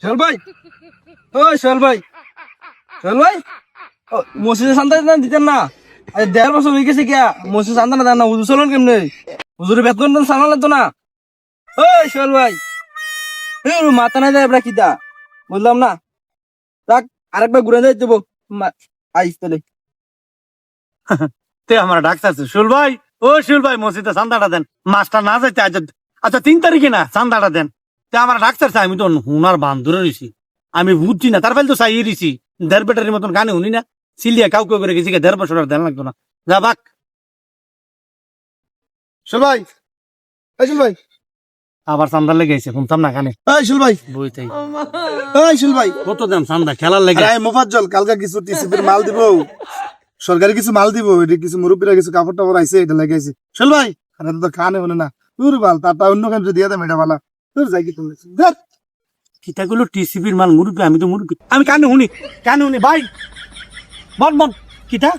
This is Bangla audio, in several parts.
সোহেল ভাই, ও সোহেল ভাই, সোহেল ভাই, মসজিদে চান্দা দিতেন না? 1.5 বছর হয়ে গেছে কিয়া মসজিদে চান্দা না দেন না? হুজুর চলুন কেমনে? হুজুরের বেতন চান্দা লাগতো না? ওই সোহেল ভাই, মাথা নাই যায় এবার কিতা বুঝলাম না। রাখ, আরেকবার ঘুরে যাই দেবো। আইস তাহলে। তে আমার ডাক্তার শুল ভাই, ও শুল ভাই, মসজিদে চান্দাটা দেন, মাস্টার না যাইতে আচ্ছা 3 তারিখে না চান্দাটা দেন। তে আমার ডাক্তার চাই, আমি তো হুনার বান্ধরে রয়েছি, আমি বুঝছি না, তার ফলে তো চাই রয়েছি, 1.5 বেটারির মতন গানে শুনি না, সিলিয়া কাউকে করে গেছি 1.5 বছর আর দেন লাগতো না। যা বাক সোহেল ভাই, সোহেল ভাই, আবার চান্দা লেগে গেছে, শুনতাম না কানে সোহেল ভাই, বইতেই। সোহেল ভাই, কত দেন চান্দা খেলার লেগে? মোফাজ্জল কালকে কিছু টিসিপির মাল দিব, সরকারি কিছু মাল দিব, এটা কিছু মুরব্বীরা কিছু কাপড় টাপড় আইছে, এটা লেগেছে। সোহেল ভাই, আরে তো কানে বলে না, তোর বাল তারটা অন্য কান্ট্রি দিয়ে দেয় এটা বালা, তোর যাই কি তুমি কিতাগুলো টিসিপির মাল, মুরুব্বি, আমি তো মুরুব্বি, আমি কানে শুনি ভাই, বল বল কিতা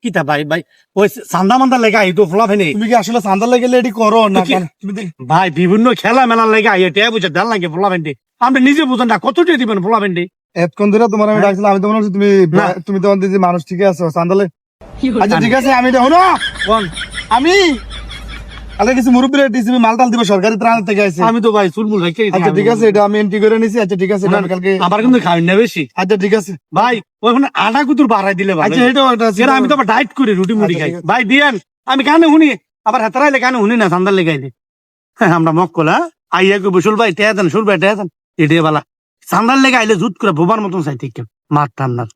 কিতা ভাই ভাই, ওই চান্দা মান্দা লেগে আই তো ফোলা ফেনে। তুমি কি আসলে চান্দা লেগে এডি করো না? তুমি ভাই বিভিন্ন খেলা মেলা লেগে আই এটা বুঝে দেন লাগে ফোলা ফেন্ডে, আপনি নিজে বুঝেন না কত দিয়ে দিবেন ফোলা ফেন্ডে। এতক্ষণ ধরে তোমার আমি ডাকছিলাম, আমি তো মনে হচ্ছে তুমি তুমি তোমার দিদি মানুষ ঠিক আছে চান্দালে। আচ্ছা ঠিক আছে, আমি দেখো না আমি কালকে কিছু মুরব্বীরা টিসিপি মাল টাল দিব, সরকারি ত্রাণ থেকে আছে। আমি তো ভাই চুলমুল রেখে আচ্ছা ঠিক আছে, এটা আমি এন্ট্রি করে নিছি। আচ্ছা ঠিক আছে, এটা আমি কালকে আবার কিন্তু খাই না বেশি। আচ্ছা ঠিক আছে ভাই ওখানে আটা কুতুর বাড়াই দিলে ভাই, আচ্ছা এটাও একটা আছে। আমি তো আবার ডায়েট করি, রুটি মুটি আচ্ছা, খাই। ঠিক আছে। ভাই দিয়েন, আমি কানে শুনি, আবার হেতারাইলে কানে শুনি না, চান্দার লেগাইলে আমরা মক্কলা আইয়া কই বসুল ভাই টেয়া দেন, সুর ভাই টেয়া দেন, এটাই বালা। চান্দার লেগে আইলে জুত করে বোবার মতন চাই ঠিক মার টান্নার